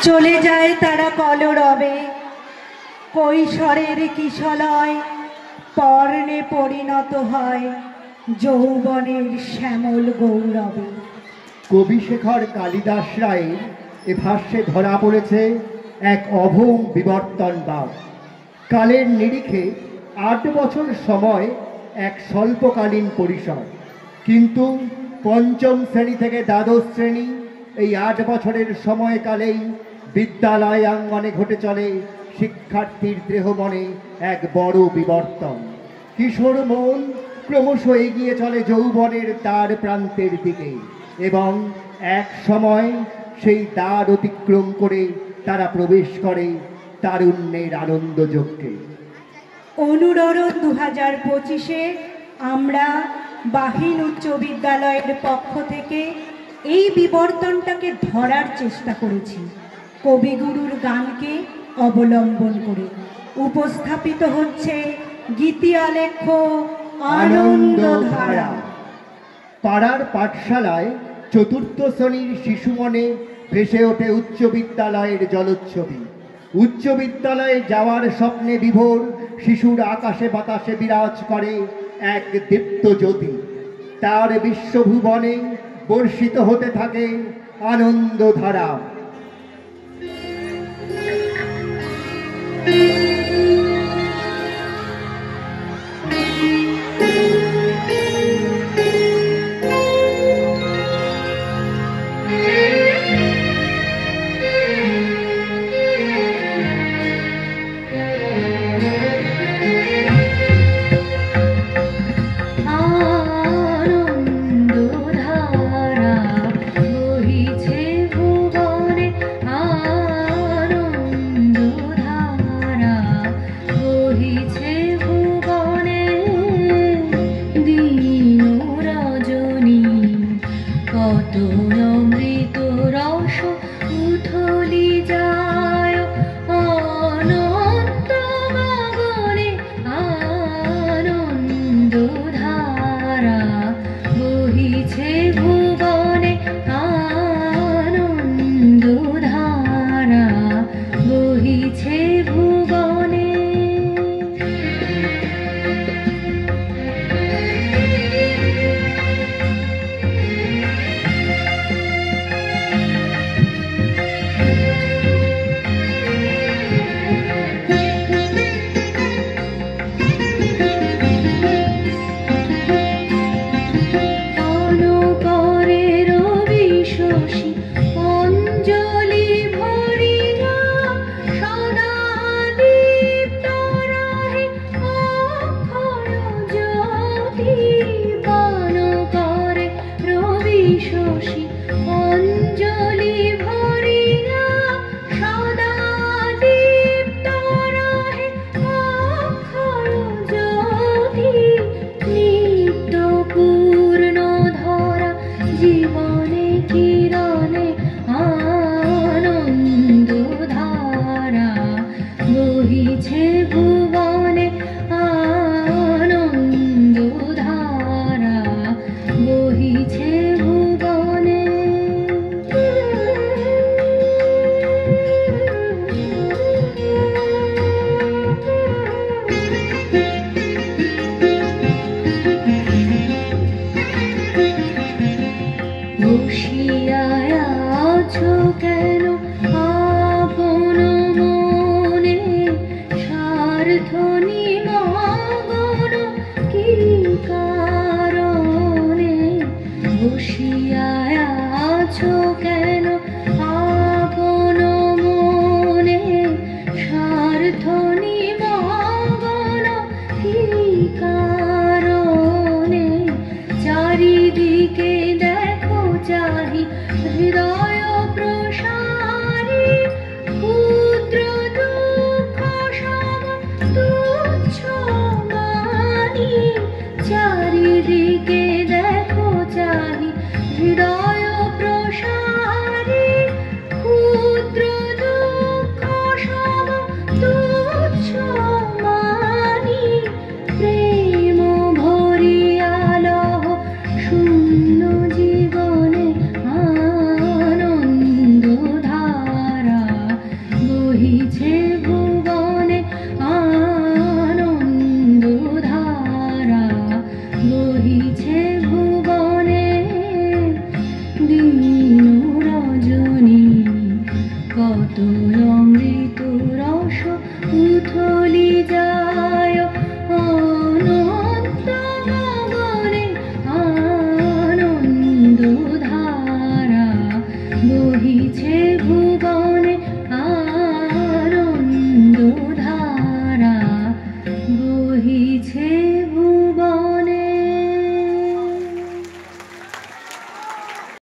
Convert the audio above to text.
চলে যায় তারা কলরবে, কৈশোরের কিশলয় পর্ণে পরিণত হয় যৌবনের শ্যামল গৌরবে। কবিশেখর কালিদাস রায়ের এ ভাষ্যে ধরা পড়েছে এক অভৌম বিবর্তনবাদ। কালের নিরিখে ৮ বছর সময় এক স্বল্পকালীন পরিসর, কিন্তু পঞ্চম শ্রেণী থেকে দ্বাদশ শ্রেণী এই ৮ বছরের সময়কালেই বিদ্যালয় আঙ্গনে ঘটে চলে শিক্ষার্থীর দেহমনে এক বড় বিবর্তন। কিশোর মন ক্রমশ এগিয়ে চলে যৌবনের দ্বার প্রান্তের দিকে, এবং এক সময় সেই দ্বার অতিক্রম করে তারা প্রবেশ করে তারুণ্যের আনন্দযজ্ঞে। অনুরোধ 2025-এ আমরা বাহিন উচ্চ বিদ্যালয়ের পক্ষ থেকে এই বিবর্তনটাকে ধরার চেষ্টা করেছি কবিগুরুর গানকে অবলম্বন করে। উপস্থাপিত হচ্ছে গীতি আলেখ্য আনন্দধারা। পাড়ার পাঠশালায় চতুর্থ শ্রেণীর শিশু মনে ভেসে ওঠে উচ্চ বিদ্যালয়ের জলচ্ছবি। উচ্চ বিদ্যালয়ে যাওয়ার স্বপ্নে বিভোর শিশুর আকাশে বাতাসে বিরাজ করে এক দীপ্ত জ্যোতি। তার বিশ্বভুবনে বর্ষিত হতে থাকে আনন্দধারা। কত অমৃত রস উথলি যায়।